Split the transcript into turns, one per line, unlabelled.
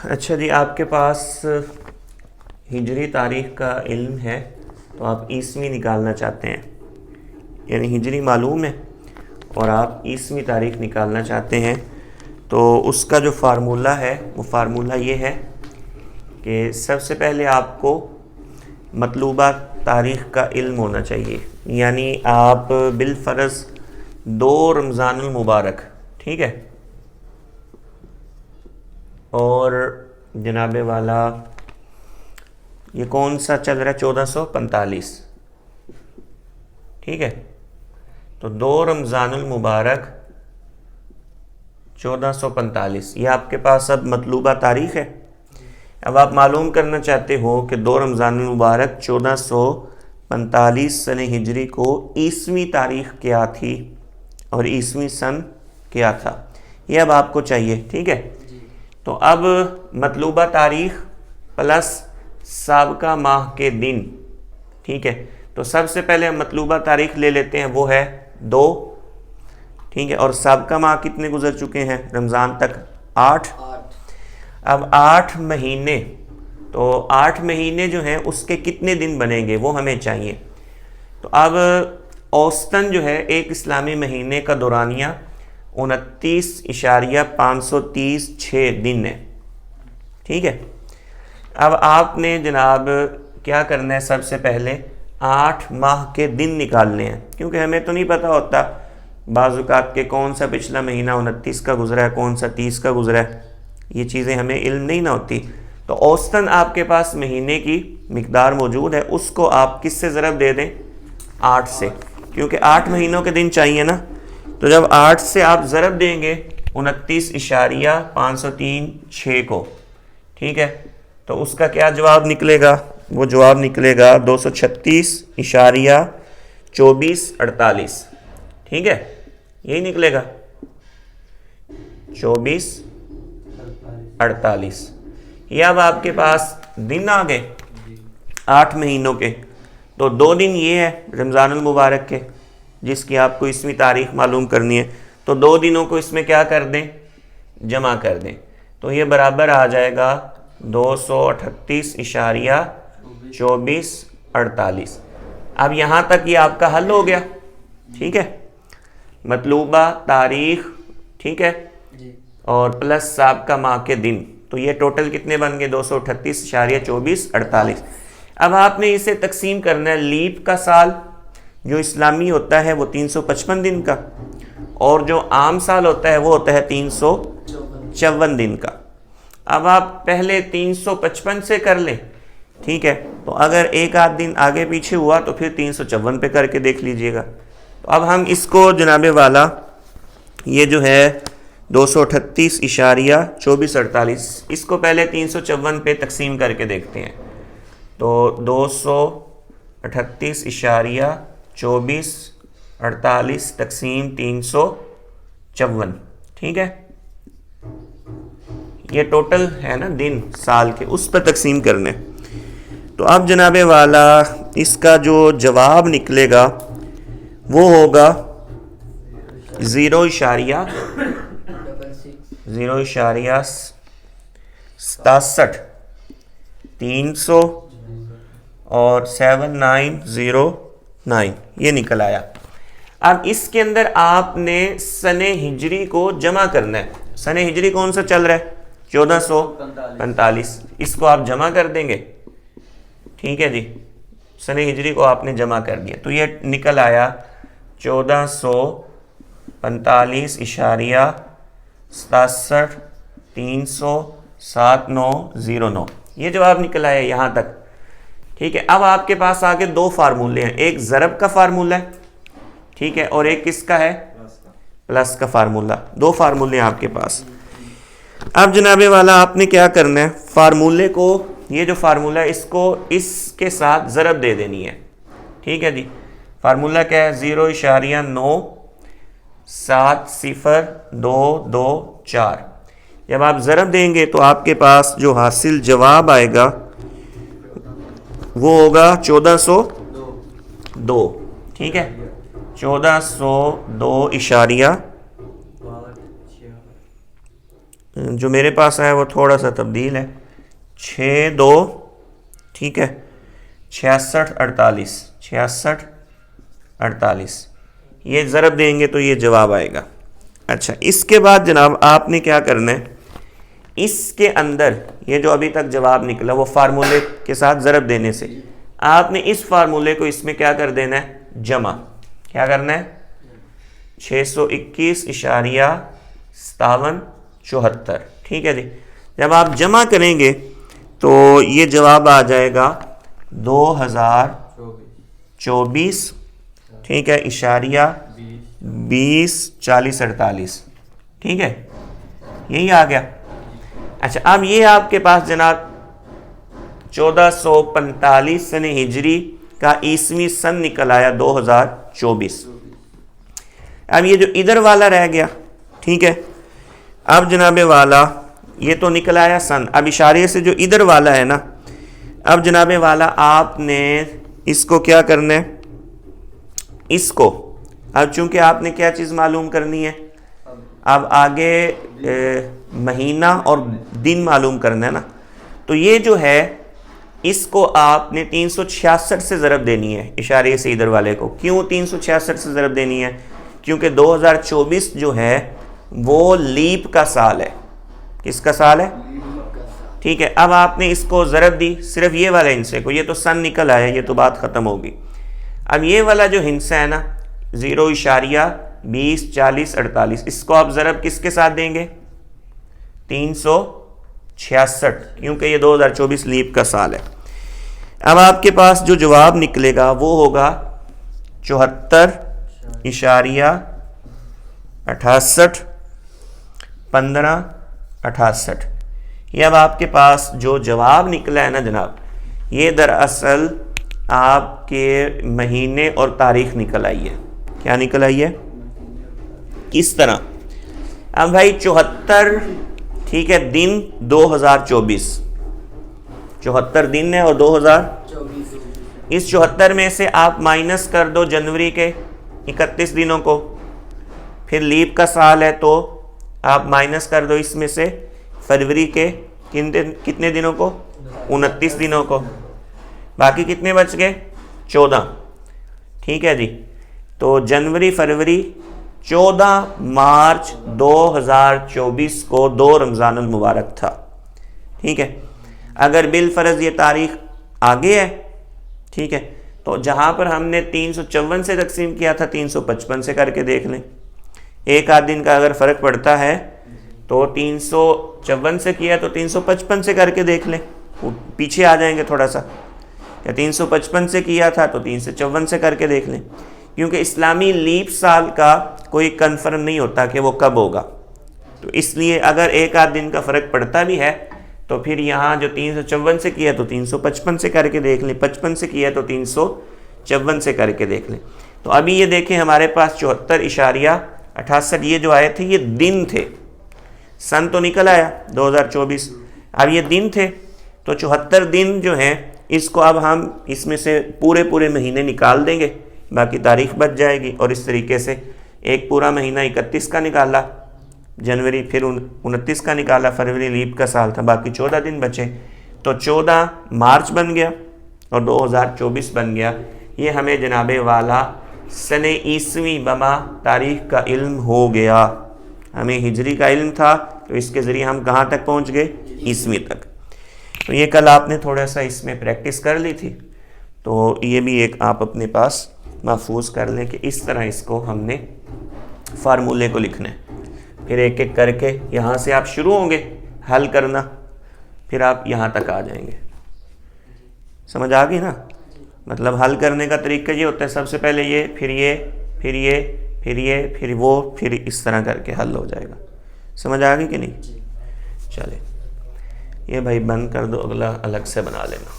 اچھا جی، آپ کے پاس ہجری تاریخ کا علم ہے تو آپ عیسوی نکالنا چاہتے ہیں، یعنی ہجری معلوم ہے اور آپ عیسوی تاریخ نکالنا چاہتے ہیں، تو اس کا جو فارمولہ ہے وہ فارمولہ یہ ہے کہ سب سے پہلے آپ کو مطلوبہ تاریخ کا علم ہونا چاہیے، یعنی آپ بالفرض 2 رمضان المبارک، ٹھیک ہے، اور جناب والا یہ کون سا چل رہا ہے 1445، ٹھیک ہے، تو 2 رمضان المبارک 1445 یہ آپ کے پاس اب مطلوبہ تاریخ ہے۔ اب آپ معلوم کرنا چاہتے ہو کہ 2 رمضان المبارک 1445 سن ہجری کو عیسوی تاریخ کیا تھی اور عیسوی سن کیا تھا، یہ اب آپ کو چاہیے، ٹھیک ہے۔ تو اب مطلوبہ تاریخ پلس سابقہ ماہ کے دن، ٹھیک ہے، تو سب سے پہلے ہم مطلوبہ تاریخ لے لیتے ہیں، وہ ہے 2، ٹھیک ہے، اور سابقہ ماہ کتنے گزر چکے ہیں رمضان تک؟ 8۔ اب 8 مہینے، تو 8 مہینے جو ہیں اس کے کتنے دن بنیں گے وہ ہمیں چاہیے۔ تو اب اوسطاً جو ہے ایک اسلامی مہینے کا دورانیہ 29.536 دن ہے، ٹھیک ہے۔ اب آپ نے جناب کیا کرنا ہے، سب سے پہلے 8 ماہ کے دن نکالنے ہیں، کیونکہ ہمیں تو نہیں پتہ ہوتا بعض اوقات کہ کون سا پچھلا مہینہ 29 کا گزرا ہے، کون سا 30 کا گزرا ہے، یہ چیزیں ہمیں علم نہیں نہ ہوتی۔ تو اوسطاً آپ کے پاس مہینے کی مقدار موجود ہے، اس کو آپ کس سے ضرب دے دیں؟ 8 سے، کیونکہ 8 مہینوں کے دن چاہیے نا، تو جب 8 سے آپ ضرب دیں گے 29.536 کو، ٹھیک ہے، تو اس کا کیا جواب نکلے گا؟ وہ جواب نکلے گا 236.2448، ٹھیک ہے، یہی نکلے گا 2448۔ یہ اب آپ کے پاس دن آ گئے 8 مہینوں کے، تو 2 دن یہ ہے رمضان المبارک کے جس کی آپ کو عیسوی تاریخ معلوم کرنی ہے، تو 2 دنوں کو اس میں کیا کر دیں؟ جمع کر دیں، تو یہ برابر آ جائے گا 238.2448۔ اب یہاں تک یہ آپ کا حل ہو گیا، ٹھیک ہے، مطلوبہ تاریخ، ٹھیک ہے، اور پلس سابقہ ماہ کے دن، تو یہ ٹوٹل کتنے بن گئے؟ 238.2448۔ اب آپ نے اسے تقسیم کرنا ہے، لیپ کا سال جو اسلامی ہوتا ہے وہ 355 دن کا، اور جو عام سال ہوتا ہے وہ ہوتا ہے 354 دن کا۔ اب آپ پہلے 355 سے کر لیں، ٹھیک ہے، تو اگر ایک آدھ دن آگے پیچھے ہوا تو پھر 354 پہ کر کے دیکھ لیجئے گا۔ تو اب ہم اس کو جناب والا یہ جو ہے 238.2448 اس کو پہلے 354 پہ تقسیم کر کے دیکھتے ہیں، تو 238.2448 تقسیم 354، ٹھیک ہے، یہ ٹوٹل ہے نا دن سال کے، اس پر تقسیم کرنے۔ تو اب جناب والا اس کا جو جواب نکلے گا وہ ہوگا 0.67 300 اور 7909 یہ نکل آیا۔ اب اس کے اندر آپ نے سن ہجری کو جمع کرنا ہے، سن ہجری کون سا چل رہا ہے؟ 1445، اس کو آپ جمع کر دیں گے، ٹھیک ہے جی، سن ہجری کو آپ نے جمع کر دیا، تو یہ نکل آیا 1445.67 300 7909، یہ جواب نکل آیا یہاں تک، ٹھیک ہے۔ اب آپ کے پاس آگے 2 فارمولے ہیں، ایک ضرب کا فارمولہ ہے، ٹھیک ہے، اور ایک کس کا ہے؟ پلس کا فارمولہ، 2 فارمولے ہیں آپ کے پاس۔ اب جناب والا آپ نے کیا کرنا ہے، فارمولے کو، یہ جو فارمولہ ہے اس کو اس کے ساتھ ضرب دے دینی ہے، ٹھیک ہے جی۔ فارمولہ کیا ہے؟ 0.97024۔ جب آپ ضرب دیں گے تو آپ کے پاس جو حاصل جواب آئے گا وہ ہوگا 1402، ٹھیک ہے، 1402 جو میرے پاس ہے وہ تھوڑا سا تبدیل ہے. 6 2 ٹھیک ہے 66 48 66 48 یہ ضرب دیں گے تو یہ جواب آئے گا. اچھا اس کے بعد جناب آپ نے کیا کرنا ہے, اس کے اندر یہ جو ابھی تک جواب نکلا وہ فارمولے کے ساتھ ضرب دینے سے آپ نے اس فارمولے کو اس میں کیا کر دینا ہے, جمع. کیا کرنا ہے 621.5774 ٹھیک ہے جی. جب آپ جمع کریں گے تو یہ جواب آ جائے گا 2024 ٹھیک ہے اشاریہ 20 40 48 ٹھیک ہے یہی آ گیا. اچھا اب یہ آپ کے پاس جناب 1445 سن ہجری کا عیسوی سن نکل آیا 2024. اب یہ جو ادھر والا رہ گیا ٹھیک ہے, اب جناب والا یہ تو نکل آیا سن, اب اشارے سے جو ادھر والا ہے نا, اب جناب والا آپ نے اس کو کیا کرنا ہے, اس کو اب چونکہ آپ نے کیا چیز معلوم کرنی ہے, اب آگے مہینہ اور دن معلوم کرنا ہے نا, تو یہ جو ہے اس کو آپ نے 366 سے ضرب دینی ہے اشارے سے ادھر والے کو. کیوں 366 سے ضرب دینی ہے, کیونکہ 2024 جو ہے وہ لیپ کا سال ہے. کس کا سال ہے, ٹھیک ہے. اب آپ نے اس کو ضرب دی صرف یہ والا ہندسے کو, یہ تو سن نکل آیا, یہ تو بات ختم ہوگی. اب یہ والا جو ہندسہ ہے نا 0.20 40 48 اس کو آپ ضرب کس کے ساتھ دیں گے 366 کیونکہ یہ 2024 لیپ کا سال ہے. اب آپ کے پاس جو جواب نکلے گا وہ ہوگا 74.68 15 68. یہ اب آپ کے پاس جو جواب نکلا ہے نا جناب, یہ دراصل آپ کے مہینے اور تاریخ نکل آئی ہے. کیا نکل آئی ہے, کس طرح, اب بھائی 74 ٹھیک ہے دن 2024 74 دن ہے اور 2024 اس 74 میں سے آپ مائنس کر دو جنوری کے 31 دنوں کو, پھر لیپ کا سال ہے تو آپ مائنس کر دو اس میں سے فروری کے کتنے دنوں کو 29 دنوں کو, باقی کتنے بچ گئے 14 ٹھیک ہے جی. تو جنوری فروری 14 مارچ 2024 کو 2 رمضان المبارک تھا ٹھیک ہے. اگر بالفرض یہ تاریخ آگے ہے ٹھیک ہے, تو جہاں پر ہم نے 354 سے تقسیم کیا تھا 355 سے کر کے دیکھ لیں. ایک آدھ دن کا اگر فرق پڑتا ہے تو 354 سے کیا تو 355 سے کر کے دیکھ لیں, پیچھے آ جائیں گے تھوڑا سا. یا 355 سے کیا تھا تو 354 سے کر کے دیکھ لیں, کیونکہ اسلامی لیپ سال کا کوئی کنفرم نہیں ہوتا کہ وہ کب ہوگا. تو اس لیے اگر ایک آدھ دن کا فرق پڑتا بھی ہے تو پھر یہاں جو 354 سے کیا تو 355 سے کر کے دیکھ لیں, 55 سے کیا تو 354 سے کر کے دیکھ لیں. تو ابھی یہ دیکھیں ہمارے پاس 74.68 یہ جو آئے تھے یہ دن تھے, سن تو نکل آیا 2024, اب یہ دن تھے. تو 74 دن جو ہیں اس کو اب ہم اس میں سے پورے مہینے نکال دیں گے, باقی تاریخ بچ جائے گی. اور اس طریقے سے ایک پورا مہینہ 31 کا نکالا, جنوری پھر 29 کا نکالا, فروری لیپ کا سال تھا, باقی 14 دن بچے. تو 14 مارچ بن گیا اور 2024 بن گیا. یہ ہمیں جناب والا سن عیسوی بما تاریخ کا علم ہو گیا. ہمیں ہجری کا علم تھا تو اس کے ذریعے ہم کہاں تک پہنچ گئے, عیسوی تک. تو یہ کل آپ نے تھوڑا سا اس میں پریکٹس کر لی تھی, تو یہ بھی ایک آپ اپنے پاس محفوظ کر لیں کہ اس طرح اس کو ہم نے فارمولے کو لکھنا ہے. پھر ایک ایک کر کے یہاں سے آپ شروع ہوں گے حل کرنا, پھر آپ یہاں تک آ جائیں گے. سمجھ آ گئی نا, مطلب حل کرنے کا طریقہ یہ ہوتا ہے سب سے پہلے یہ, پھر یہ, پھر یہ, پھر یہ, پھر وہ, پھر اس طرح کر کے حل ہو جائے گا. سمجھ آ گئی کہ نہیں؟ چلے یہ بھائی بند کر دو, اگلا الگ سے بنا لینا.